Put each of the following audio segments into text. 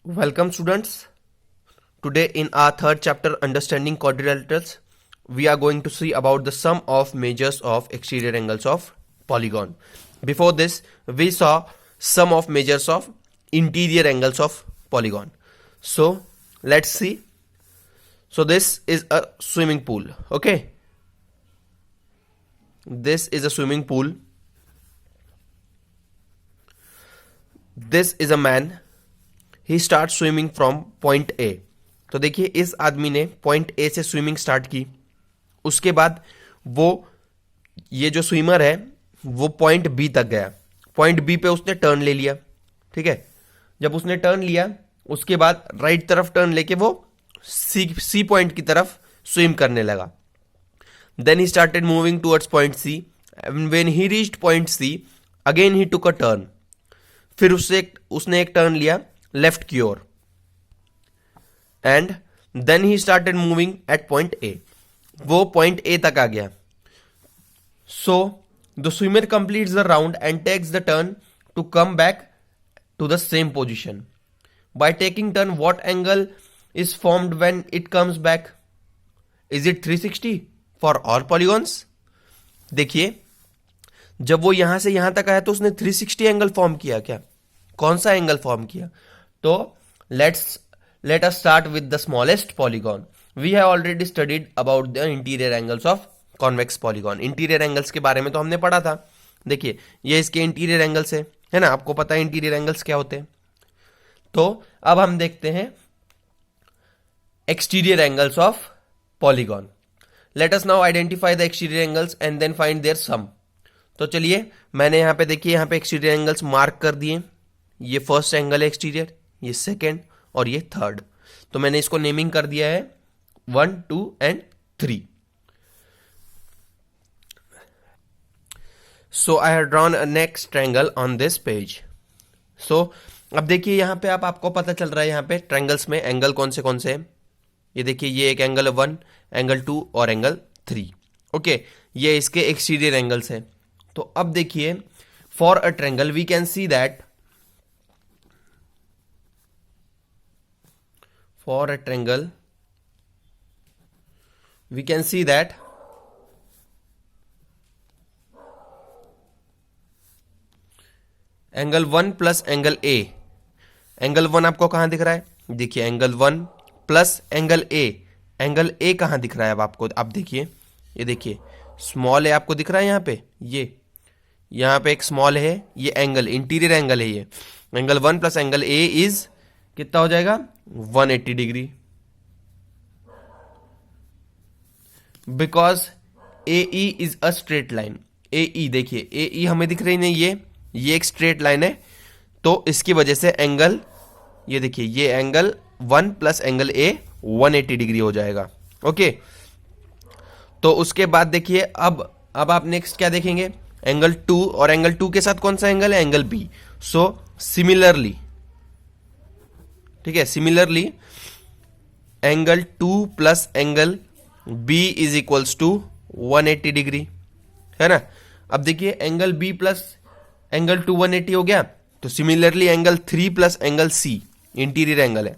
Welcome students. Today in our third chapter understanding quadrilaterals we are going to see about the sum of measures of exterior angles of polygon. Before this we saw sum of measures of interior angles of polygon. So let's see. So this is a swimming pool. Okay. This is a swimming pool. This is a man. He start swimming from point A. तो देखिए इस आदमी ने point A से swimming start की. उसके बाद वो ये जो स्विमर है वो पॉइंट बी तक गया. पॉइंट बी पे उसने टर्न ले लिया. ठीक है. जब उसने टर्न लिया उसके बाद राइट तरफ टर्न लेके वो सी पॉइंट की तरफ स्विम करने लगा. Then he started moving towards point C. When he reached point C again he took a turn. फिर उसने एक टर्न लिया लेफ्ट की ओर. And then he started moving at point A. वो पॉइंट ए तक आ गया. So the swimmer completes the round and takes the turn to come back to the same position. By taking turn what angle is formed when it comes back? Is it 360 for all polygons? देखिए जब वो यहां से यहां तक आया तो उसने 360 एंगल फॉर्म किया. क्या कौन सा एंगल फॉर्म किया? तो let us start with the smallest polygon. We have already studied about the interior angles of convex polygon. interior angles के बारे में तो हमने पढ़ा था. देखिए ये इसके interior angles है ना. आपको पता है interior angles क्या होते हैं. तो अब हम देखते हैं exterior angles of polygon. Let us now identify the exterior angles and then find their sum. तो चलिए मैंने यहां पे देखिए यहां पे exterior angles मार्क कर दिए. ये फर्स्ट एंगल है एक्सटीरियर, ये सेकेंड और ये थर्ड. तो मैंने इसको नेमिंग कर दिया है 1, 2 and 3. So I have drawn a next triangle on this page. So अब देखिए यहां पे आपको पता चल रहा है यहां पे ट्रायंगल्स में एंगल कौन से हैं. ये देखिए ये एक एंगल 1, एंगल 2 और एंगल 3. ओके ये इसके एक्सटीरियर एंगल्स हैं. तो अब देखिए for a triangle we can see that for a triangle we can see that angle 1 plus angle A. Angle 1 आपको कहां दिख रहा है? देखिए angle 1 plus angle A. Angle A कहां दिख रहा है अब आपको? आप देखिए ये देखिए स्मॉल है आपको दिख रहा है यहां पे. ये यहां पे एक स्मॉल है. ये एंगल इंटीरियर एंगल है. ये angle 1 plus angle A is कितना हो जाएगा? 180 डिग्री. Because A E is a straight line. A E देखिए ए ई हमें दिख रही नहीं. ये एक स्ट्रेट लाइन है. तो इसकी वजह से एंगल ये देखिए ये एंगल 1 प्लस एंगल ए 180 डिग्री हो जाएगा. ओके तो उसके बाद देखिए अब आप नेक्स्ट क्या देखेंगे? एंगल 2 और एंगल 2 के साथ कौन सा एंगल है? Angle B. सो सिमिलरली ठीक है similarly angle 2 plus angle B is equals to 180 degree है ना. अब देखिए एंगल बी प्लस एंगल 2 180 हो गया. तो similarly angle 3 plus angle C interior angle है.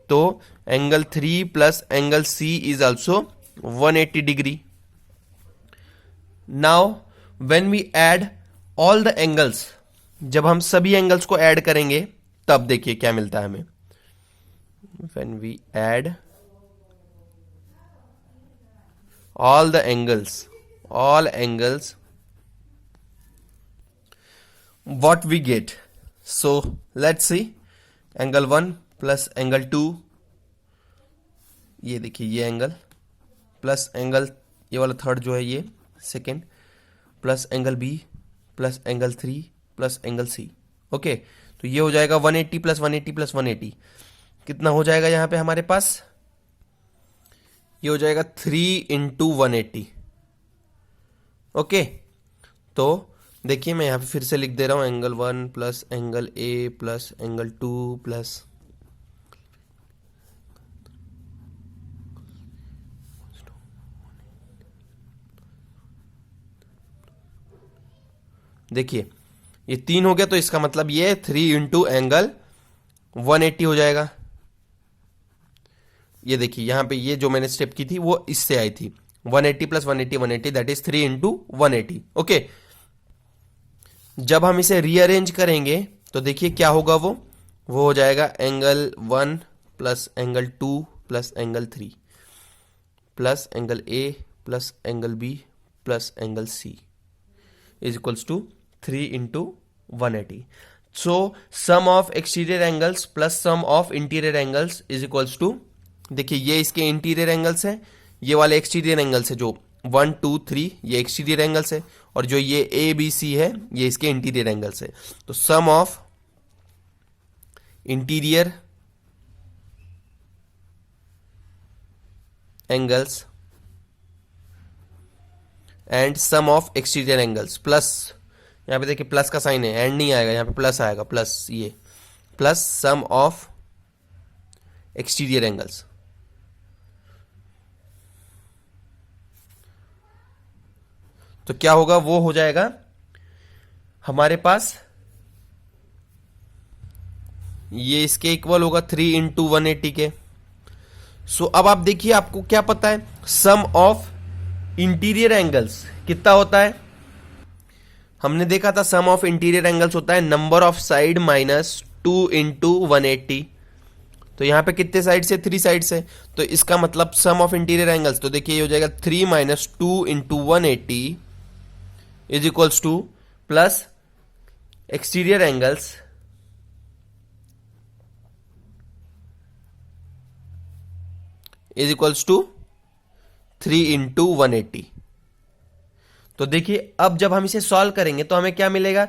तो angle 3 plus angle C is also 180 degree. Now when we add all the angles, जब हम सभी एंगल्स को ऐड करेंगे तब देखिए क्या मिलता है हमें. when we add all angles what we get? So let's see angle 1 plus angle 2. ये देखिए ये एंगल प्लस एंगल ये वाला थर्ड जो है ये second plus angle B plus angle 3 plus angle C. Okay तो ये हो जाएगा 180 प्लस 180 प्लस 180. कितना हो जाएगा यहां पे हमारे पास? ये हो जाएगा 3 इंटू 180. ओके तो देखिए मैं यहां पे फिर से लिख दे रहा हूं angle 1 plus angle A plus angle 2 plus देखिए ये 3 हो गया. तो इसका मतलब ये 3 इंटू एंगल 180 हो जाएगा। ये देखिए यहां पे ये जो मैंने स्टेप की थी वो इससे आई थी, 180 plus 180 180 that is 3 into 180। Okay, जब हम इसे रीअरेंज करेंगे तो देखिए क्या होगा, वो हो जाएगा angle 1 plus angle 2 plus angle 3 plus angle A plus angle B plus angle C is equals to 3 into 180। So sum of exterior angles plus sum of interior angles is equals to, देखिए ये इसके interior angles है, ये वाले exterior angles है जो 1 2 3 ये exterior angles है, और जो ये ए बी सी है ये इसके इंटीरियर एंगल्स है। तो sum of interior angles and sum of exterior angles plus, यहां पे देखिए प्लस का साइन है, एंड नहीं आएगा, यहां पे प्लस आएगा, प्लस ये plus sum of exterior angles. तो क्या होगा, वो हो जाएगा हमारे पास, ये इसके इक्वल होगा 3 इंटू 180 के। सो अब आप देखिए आपको क्या पता है, सम ऑफ इंटीरियर एंगल्स कितना होता है, हमने देखा था सम ऑफ इंटीरियर एंगल्स होता है number of side minus 2 into 180। तो यहां पे कितने साइड से, 3 साइड से, तो इसका मतलब सम ऑफ इंटीरियर एंगल्स, तो देखिए ये हो जाएगा 3 minus 2 into 180 is equals to plus exterior angles is equals to 3 into 180। तो देखिए अब जब हम इसे सॉल्व करेंगे तो हमें क्या मिलेगा,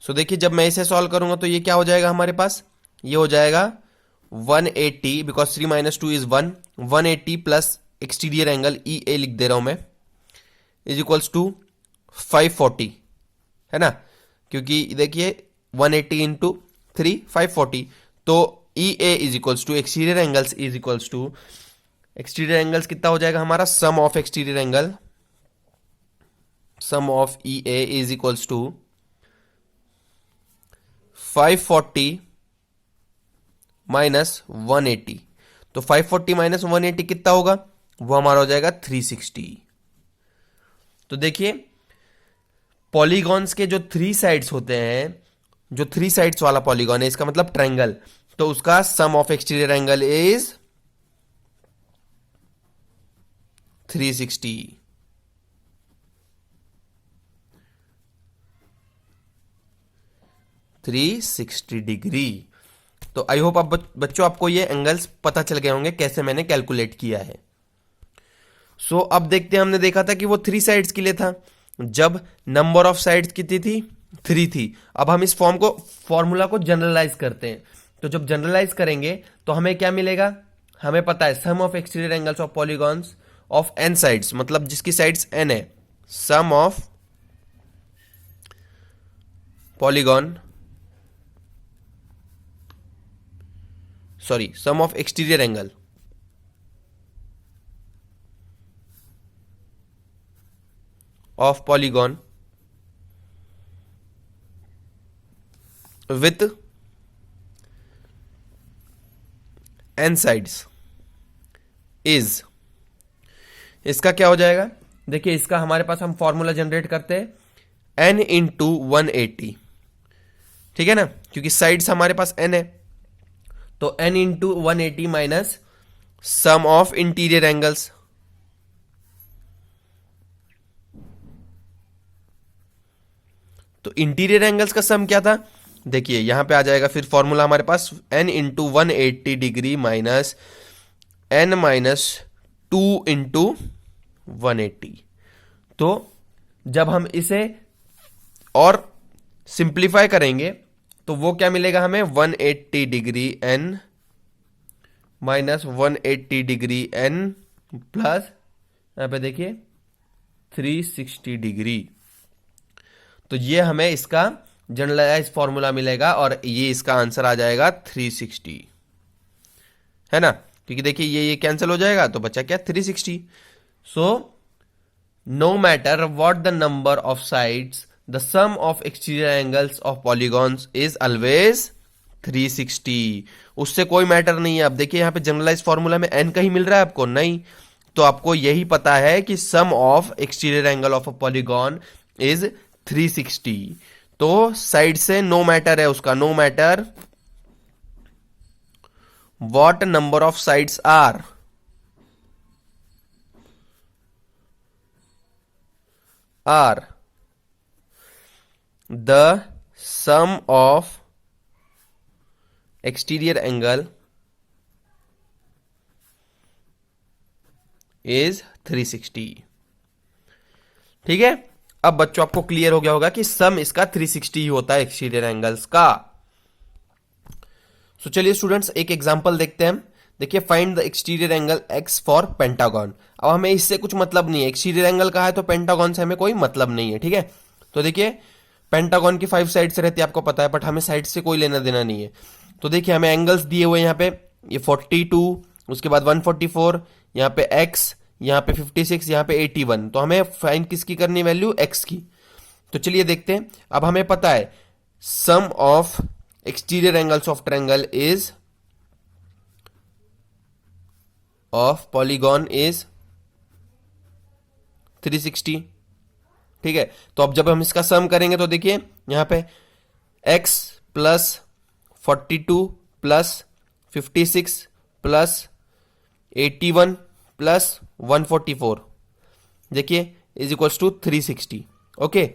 सो देखिए जब मैं इसे सॉल्व करूंगा तो ये क्या हो जाएगा हमारे पास, ये हो जाएगा 180 because 3 minus 2 is 1, 180 plus exterior angle E A लिख दे रहा हूं मैं इज इक्वल्स टू 540, है ना, क्योंकि देखिए 180 इंटू 3 540, तो E A is equals to exterior angles is equals to, exterior angles कितना हो जाएगा हमारा, sum of exterior angle, sum of E A is equals to 540 minus 180। तो 540 माइनस 180 कितना होगा, वो हमारा हो जाएगा 360। तो देखिए पॉलीगॉन्स के जो 3 साइड्स होते हैं, जो 3 साइड्स वाला पॉलीगॉन है, इसका मतलब ट्रायंगल, तो उसका sum of exterior angle is 360। Degree. तो आई होप आप बच्चों आपको ये एंगल्स पता चल गए होंगे कैसे मैंने कैलकुलेट किया है। सो अब देखते हैं, हमने देखा था कि वो 3 साइड्स के लिए था, जब नंबर ऑफ साइड्स कितनी थी, 3 थी। अब हम इस फॉर्मूला को जनरलाइज करते हैं, तो जब जनरलाइज करेंगे तो हमें क्या मिलेगा, हमें पता है sum of exterior angles of polygons of n sides, मतलब जिसकी साइड्स n है, sum of polygon, sorry sum of exterior angle of polygon with n sides is, इसका क्या हो जाएगा, देखिए इसका हमारे पास हम फॉर्मूला जनरेट करते हैं n इंटू 180, ठीक है ना, क्योंकि साइड्स हमारे पास n है, तो n into 180 minus sum of interior angles, तो इंटीरियर एंगल्स का सम क्या था, देखिए यहां पे आ जाएगा फिर फॉर्मूला हमारे पास n into 180 degree minus n minus 2 into 180। तो जब हम इसे और सिंप्लीफाई करेंगे तो वो क्या मिलेगा हमें, 180 degree n minus 180 degree n plus यहां पे देखिए 360 डिग्री। तो ये हमें इसका जनरलाइज फॉर्मूला मिलेगा और ये इसका आंसर आ जाएगा 360, है ना, क्योंकि देखिए ये कैंसिल हो जाएगा तो बचा क्या, 360। So no matter what the number of sides the sum of exterior angles of polygons is always 360। उससे कोई मैटर नहीं है। अब देखिए यहाँ पे जनरलाइज फॉर्मूला में n कहीं मिल रहा है आपको? नहीं। तो आपको यही पता है कि sum of exterior angle of a polygon is 360। तो साइड से नो मैटर है उसका, no matter what number of sides are the sum of exterior angle is 360। ठीक है, अब बच्चों आपको क्लियर हो गया होगा कि सम इसका 360 ही होता है एक्सटीरियर एंगल्स का। सो चलिए स्टूडेंट्स एक एग्जांपल देखते हैं हम। देखिए find the exterior angle x for pentagon. अब हमें इससे कुछ मतलब नहीं है, एक्सटीरियर एंगल का है तो पेंटागन से हमें कोई मतलब नहीं है। ठीक है, तो देखिए पेंटागन की 5 साइड्स रहती है आपको पता है, बट हमें साइड से कोई लेना देना नहीं है। तो देखिए हमें एंगल्स दिए हुए यहाँ पे, ये 42, उसके बाद 144, यहाँ पे x, यहाँ पे 56, यहाँ पे 81। तो हमें फाइंड किसकी करनी वैल्यू? x की। तो चलिए देखते हैं। अब हमें पता है sum of exterior angles of triangle is of polygon is 360। ठीक है, तो अब जब हम इसका सम करेंगे तो देखिए यहां पे x plus 42 plus 56 plus 81 plus 144 देखिए इज इक्वल्स टू 360। ओके,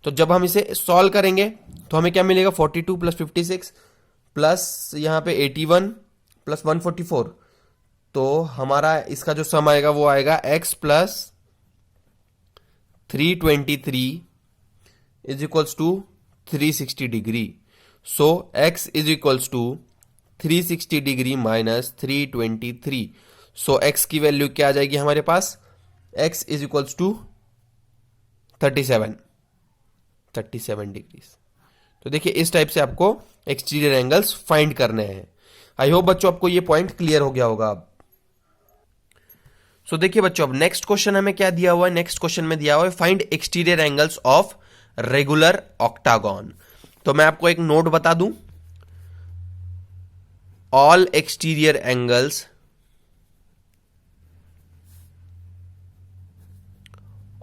तो जब हम इसे सॉल्व करेंगे तो हमें क्या मिलेगा? 42 प्लस 56 प्लस यहाँ पे 81 प्लस 144। तो हमारा इसका जो सम आएगा वो आएगा x plus 323 is equals to 360 degree. So x is equals to 360 degree minus 323। So x की वैल्यू क्या आ जाएगी हमारे पास? x is equals to 37 degree. तो देखिए इस टाइप से आपको एक्सटीरियर एंगल्स फाइंड करने हैं। आई होप बच्चों आपको ये पॉइंट क्लियर हो गया होगा अब। सो देखिए बच्चों अब नेक्स्ट क्वेश्चन हमें क्या दिया हुआ है? नेक्स्ट क्वेश्चन में दिया हुआ है find exterior angles of regular octagon. तो मैं आपको एक नोट बता दूं, all exterior angles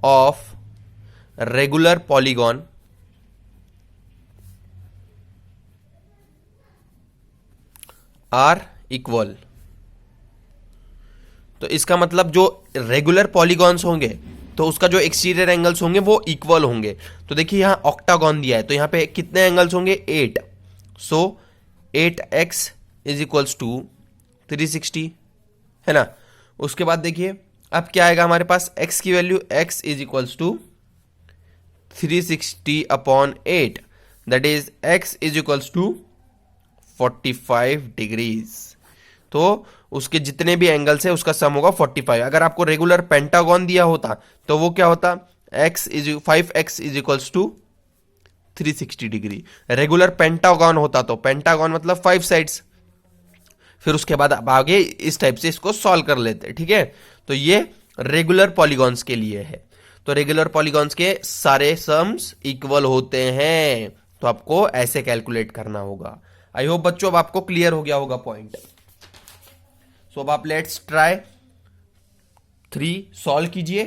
of regular polygon are equal. तो इसका मतलब जो रेगुलर पॉलीगॉन्स होंगे तो उसका जो एक्सटीरियर एंगल्स होंगे वो इक्वल होंगे। तो देखिए यहां ऑक्टागन दिया है तो यहां पे कितने एंगल्स होंगे? 8। सो 8x इज इक्वल्स टू 360 है ना। उसके बाद देखिए अब क्या आएगा हमारे पास? x की value x is equals to 360 upon 8 that is x is equals to 45 degrees. तो उसके जितने भी एंगल्स है उसका सम होगा 45। अगर आपको रेगुलर पेंटागन दिया होता तो वो क्या होता? 5x is equals to 360 degree. Regular pentagon होता तो पेंटागन मतलब 5 साइड्स। फिर उसके बाद आप आगे इस टाइप से इसको सॉल्व कर लेते हैं। ठीक है, तो ये रेगुलर पॉलीगॉन्स के लिए है। तो रेगुलर पॉलीगॉन्स के सारे सम्स इक्वल होते हैं, तो आपको ऐसे कैलकुलेट करना होगा। आई होप बच्चों अब आपको क्लियर हो गया होगा पॉइंट। सो अब आप लेट्स ट्राई 3 सॉल्व कीजिए।